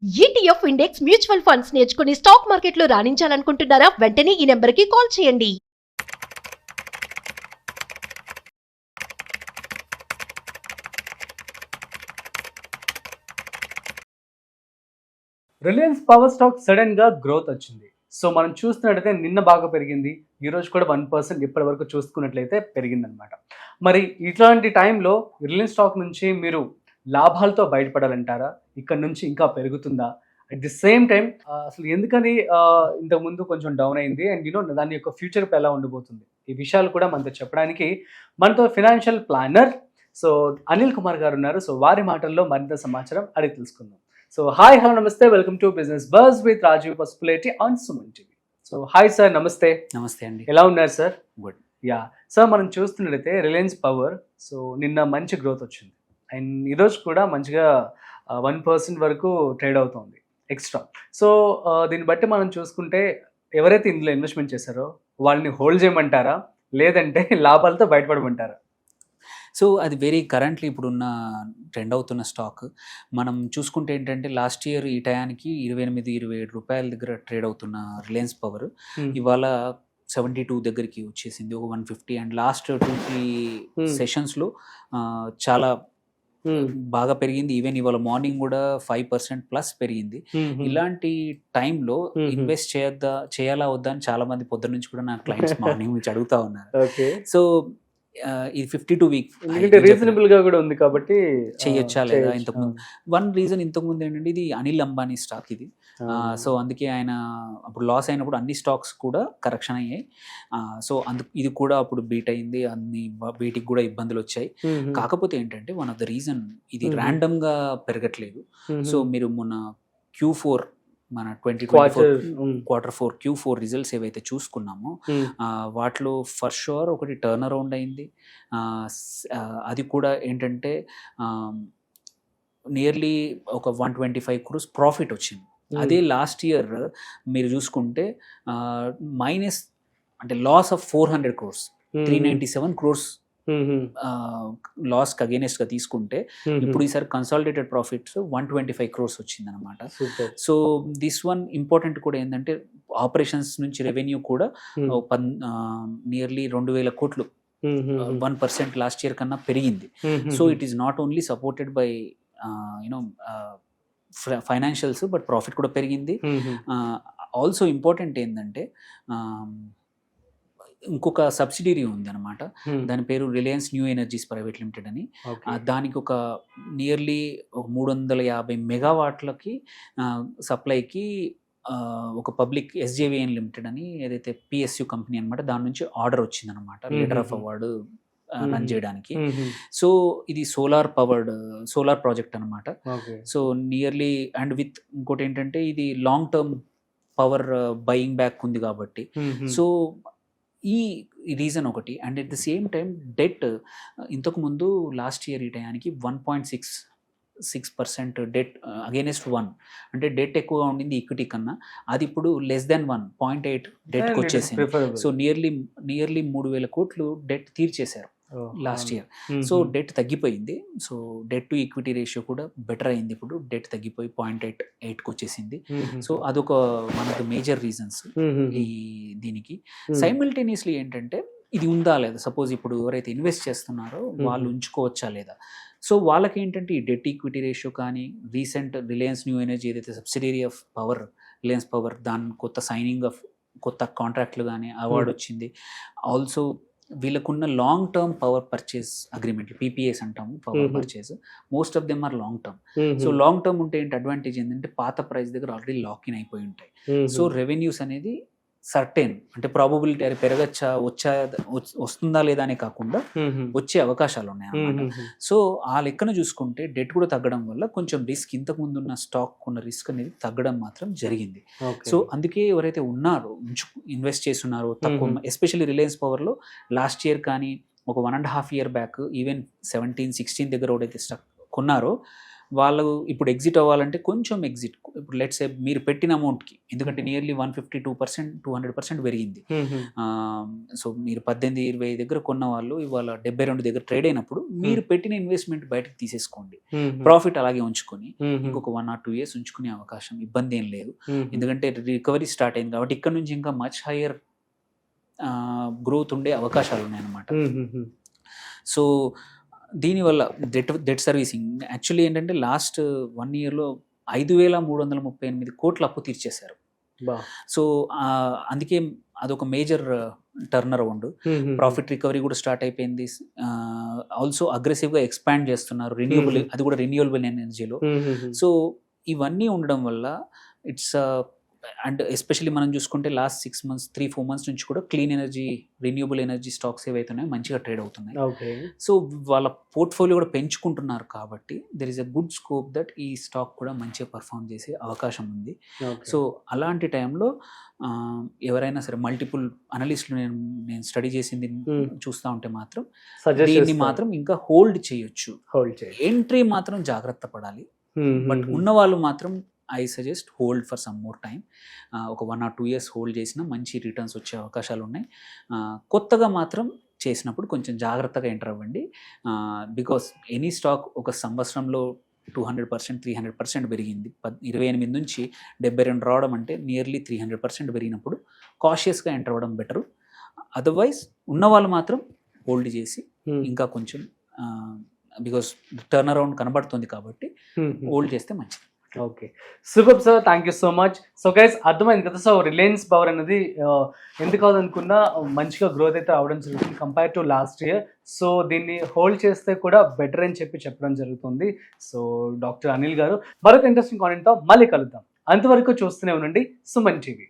ETF index mutual funds నేర్చుకుని stock మార్కెట్లో రాణించాలనుకుంటున్నారా? వెంటనే ఈ నెంబర్కి కాల్ చేయండి. రిలయన్స్ పవర్ స్టాక్ సడన్ గా గ్రోత్ వచ్చింది. సో మనం చూస్తున్నట్టయితే నిన్న బాగా పెరిగింది, ఈ రోజు కూడా 1% ఇప్పటి వరకు చూసుకున్నట్లయితే పెరిగిందనమాట. మరి ఇట్లాంటి టైంలో రిలయన్స్ స్టాక్ నుంచి మీరు లాభాలతో బయటపడాలంటారా? ఇక్కడ నుంచి ఇంకా పెరుగుతుందా? అట్ ది సేమ్ టైం అసలు ఎందుకని ఇంతకుముందు కొంచెం డౌన్ అయింది అండ్ దాని యొక్క ఫ్యూచర్ ఎలా ఉండబోతుంది, ఈ విషయాలు కూడా మనతో చెప్పడానికి మనతో financial planner so Anil Kumar గారు ఉన్నారు. సో వారి మాటల్లో మరింత సమాచారం అడిగి తెలుసుకుందాం. సో హాయ్ హలో నమస్తే, welcome to business buzz with Rajeev Pasupuleti on Suman TV. So hi sir, నమస్తే. నమస్తే అండి. ఎలా ఉన్నారు సార్? గుడ్. యా సార్, మనం చూస్తున్నట్లయితే రిలయన్స్ పవర్ సో నిన్న మంచి గ్రోత్ వచ్చింది అండ్ ఈరోజు కూడా మంచిగా 1% వరకు ట్రేడ్ అవుతుంది ఎక్స్ట్రా. సో దీన్ని బట్టి మనం చూసుకుంటే ఎవరైతే ఇందులో ఇన్వెస్ట్మెంట్ చేశారో వాళ్ళని హోల్డ్ చేయమంటారా, లేదంటే లాభాలతో బయటపడమంటారా? సో అది వెరీ కరెంట్లీ ఇప్పుడున్న ట్రెండ్ అవుతున్న స్టాక్. మనం చూసుకుంటే ఏంటంటే లాస్ట్ ఇయర్ ఈ టయానికి 28-27 రూపాయల దగ్గర ట్రేడ్ అవుతున్న రిలయన్స్ పవర్ ఇవాళ 72 దగ్గరికి వచ్చేసింది, ఒక 150. అండ్ లాస్ట్ 2-3 సెషన్స్లో చాలా బాగా పెరిగింది. ఈవెన్ ఇవాళ మార్నింగ్ కూడా 5% ప్లస్ పెరిగింది. ఇలాంటి టైంలో ఇన్వెస్ట్ చేయాలా వద్దా అని చాలా మంది పొద్దున్న నుంచి కూడా నా క్లయింట్స్ మార్నింగ్ నుంచి అడుగుతా ఉన్నారు. సో ఇది 52 వీక్ రీజనబుల్ గా కూడా ఉంది కాబట్టి చేయొచ్చా లేదా? ఇంతకుముందు వన్ రీజన్ ఇంతకుముందు ఏంటంటే ఇది అనిల్ అంబానీ స్టాక్ ఇది. సో అందుకే ఆయన అప్పుడు లాస్ అయినప్పుడు అన్ని స్టాక్స్ కూడా కరెక్షన్ అయ్యాయి. సో ఇది కూడా అప్పుడు బీట్ అయింది, వీటికి కూడా ఇబ్బందులు వచ్చాయి. కాకపోతే ఏంటంటే వన్ ఆఫ్ ద రీజన్ ఇది ర్యాండమ్ గా పెరగట్లేదు. సో మీరు మొన్న Q4 మన 2024 Q4 Q4 రిజల్ట్స్ ఏవైతే చూసుకున్నామో వాటిలో ఫర్ షూర్ ఒకటి టర్న్ అరౌండ్ అయింది. అది కూడా ఏంటంటే నియర్లీ ఒక 125 crores ప్రాఫిట్ వచ్చింది. అదే లాస్ట్ ఇయర్ మీరు చూసుకుంటే మైనస్ అంటే లాస్ ఆఫ్ 400 crores, 397 crores లాస్కి అగేనెస్ట్గా తీసుకుంటే ఇప్పుడు ఈసారి కన్సాలిడేటెడ్ ప్రాఫిట్స్ 125 crores వచ్చింది అనమాట. సో దిస్ వన్ ఇంపార్టెంట్ కూడా ఏంటంటే ఆపరేషన్స్ నుంచి రెవెన్యూ కూడా నియర్లీ 2,000 కోట్లు 1% లాస్ట్ ఇయర్ కన్నా పెరిగింది. So it is not only supported by financials but profit కూడా పెరిగింది. ఆల్సో ఇంపార్టెంట్ ఏంటంటే ఇంకొక సబ్సిడరీ ఉంది అనమాట, దాని పేరు Reliance new energies private limited అని. దానికి ఒక నియర్లీ 350 మెగావాట్లకి సప్లైకి ఒక పబ్లిక్ SJVN లిమిటెడ్ అని ఏదైతే PSU కంపెనీ అనమాట, దాని నుంచి ఆర్డర్ వచ్చిందనమాట, లీడర్ ఆఫ్ అవార్డు రన్ చేయడానికి. సో ఇది సోలార్ ప్రాజెక్ట్ అనమాట. సో నియర్లీ అండ్ విత్ ఇంకోటి ఏంటంటే ఇది long term power buying back ఉంది కాబట్టి సో ఈ రీజన్ ఒకటి. And at the same time debt ఇంతకుముందు లాస్ట్ ఇయర్ ఈ టయానికి 1.66% డెట్ అగేనెస్ట్ 1, అంటే డెట్ ఎక్కువగా ఉండింది ఈక్విటీ కన్నా. అది ఇప్పుడు లెస్ దెన్ 1.8 డెట్కి వచ్చేసింది. సో నియర్లీ 3,000 కోట్లు డెట్ తీర్చేశారు లాస్ట్ ఇయర్. సో డెట్ తగ్గిపోయింది. So debt to equity ratio కూడా బెటర్ అయింది, ఇప్పుడు డెట్ తగ్గిపోయి 0.88కి వచ్చేసింది. సో అదొక one of the major reasons ఈ దీనికి. సైమిల్టేనియస్లీ ఏంటంటే ఇది ఉందా లేదా, సపోజ్ ఇప్పుడు ఎవరైతే ఇన్వెస్ట్ చేస్తున్నారో వాళ్ళు ఉంచుకోవచ్చా లేదా. సో వాళ్ళకి ఏంటంటే ఈ డెట్ ఈక్విటీ రేషియో కానీ రీసెంట్ రిలయన్స్ న్యూ ఎనర్జీ ఏదైతే subsidiary of power Reliance power దాని కొత్త సైనింగ్ ఆఫ్ కొత్త కాంట్రాక్ట్లు కానీ అవార్డు వచ్చింది. ఆల్సో వీళ్ళకున్న long term power purchase agreement PPAs అంటాము, power purchase, most of them are long term. So long term ఉంటే ఏంటి అడ్వాంటేజ్ ఏంటంటే పాత ప్రైస్ దగ్గర ఆల్రెడీ లాక్ ఇన్ అయిపోయి ఉంటాయి. సో రెవెన్యూస్ అనేది సర్టెన్, అంటే ప్రాబబిలిటీ అది పెరగచ్చా వస్తుందా లేదా అనే కాకుండా వచ్చే అవకాశాలు ఉన్నాయి అన్నమాట. సో ఆ లెక్కన చూసుకుంటే డెట్ కూడా తగ్గడం వల్ల కొంచెం రిస్క్, ఇంతకు ముందు ఉన్న స్టాక్ ఉన్న రిస్క్ అనేది తగ్గడం మాత్రం జరిగింది. సో అందుకే ఎవరైతే ఉన్నారో ఇన్వెస్ట్ చేస్తున్నారో తక్కువ, ఎస్పెషల్లీ రిలయన్స్ పవర్లో లాస్ట్ ఇయర్ కానీ ఒక 1.5 year బ్యాక్ ఈవెన్ 17-16 దగ్గర ఎవరైతే స్టాక్ కొన్నారో వాళ్ళు ఇప్పుడు ఎగ్జిట్ అవ్వాలంటే కొంచెం ఎగ్జిట్, ఇప్పుడు లెట్స్ సే మీరు పెట్టిన అమౌంట్కి, ఎందుకంటే నియర్లీ 152%, 200% పెరిగింది. సో మీరు 18-20 దగ్గర కొన్న వాళ్ళు ఇవాళ 72 దగ్గర ట్రేడ్ అయినప్పుడు మీరు పెట్టిన ఇన్వెస్ట్మెంట్ బయటకు తీసేసుకోండి, ప్రాఫిట్ అలాగే ఉంచుకొని ఇంకొక 1 or 2 years ఉంచుకునే అవకాశం, ఇబ్బంది ఏం లేదు. ఎందుకంటే రికవరీ స్టార్ట్ అయింది కాబట్టి ఇక్కడ నుంచి ఇంకా మచ్ హయ్యర్ గ్రోత్ ఉండే అవకాశాలు ఉన్నాయన్నమాట. సో దీనివల్ల డెట్ సర్వీసింగ్ యాక్చువల్లీ ఏంటంటే లాస్ట్ 1 yearలో 5,338 కోట్ల అప్పు తీర్చేశారు. సో అందుకే అదొక major turn around. Profit recovery కూడా స్టార్ట్ అయిపోయింది. ఆల్సో అగ్రెసివ్గా ఎక్స్పాండ్ చేస్తున్నారు రిన్యూవబుల్, అది కూడా రిన్యూవబుల్ ఎనర్జీలో. సో ఇవన్నీ ఉండడం వల్ల ఇట్స్ అండ్ ఎస్పెషల్లీ మనం చూసుకుంటే లాస్ట్ 6 months 3-4 months నుంచి కూడా clean energy, renewable energy stocks ఏవైతున్నాయో మంచిగా ట్రేడ్ అవుతున్నాయి. సో వాళ్ళ పోర్ట్ఫోలియో కూడా పెంచుకుంటున్నారు కాబట్టి there is a good scope that ఈ స్టాక్ కూడా మంచిగా పర్ఫామ్ చేసే అవకాశం ఉంది. సో అలాంటి టైంలో ఎవరైనా సరే మల్టిపుల్ అనలిస్టులు నేను స్టడీ చేసింది చూస్తూ ఉంటే మాత్రం దీన్ని మాత్రం ఇంకా హోల్డ్ చేయొచ్చు. ఎంట్రీ మాత్రం జాగ్రత్త పడాలి. బట్ ఉన్న వాళ్ళు మాత్రం I suggest hold for some more time. ఒక 1 or 2 years హోల్డ్ చేసినా మంచి రిటర్న్స్ వచ్చే అవకాశాలు ఉన్నాయి. కొత్తగా మాత్రం చేసినప్పుడు కొంచెం జాగ్రత్తగా ఎంటర్ అవ్వండి. బికాస్ ఎనీ స్టాక్ ఒక సంవత్సరంలో 200%, 300% పెరిగింది. 28 నుంచి 72 రావడం అంటే నియర్లీ 300% పెరిగినప్పుడు కాషియస్గా ఎంటర్ అవ్వడం బెటరు. అదర్వైజ్ ఉన్నవాళ్ళు మాత్రం హోల్డ్ చేసి ఇంకా కొంచెం బికాస్ టర్న్ అరౌండ్ కనబడుతుంది కాబట్టి హోల్డ్ చేస్తే మంచిది. Okay, super sir, thank you so much. So guys అర్థమైంది కదా. సో రిలయన్స్ పవర్ అనేది ఎందుకు కాదనుకున్నా మంచిగా గ్రోత్ అయితే అవడం జరుగుతుంది compare to last year. So దీన్ని హోల్డ్ చేస్తే కూడా బెటర్ అని చెప్పడం జరుగుతుంది. సో డాక్టర్ అనిల్ గారు మరొక ఇంట్రెస్టింగ్ కాంటెంట్తో మళ్ళీ కలుద్దాం. అంతవరకు చూస్తూనే ఉండండి సుమన్ టీవీ.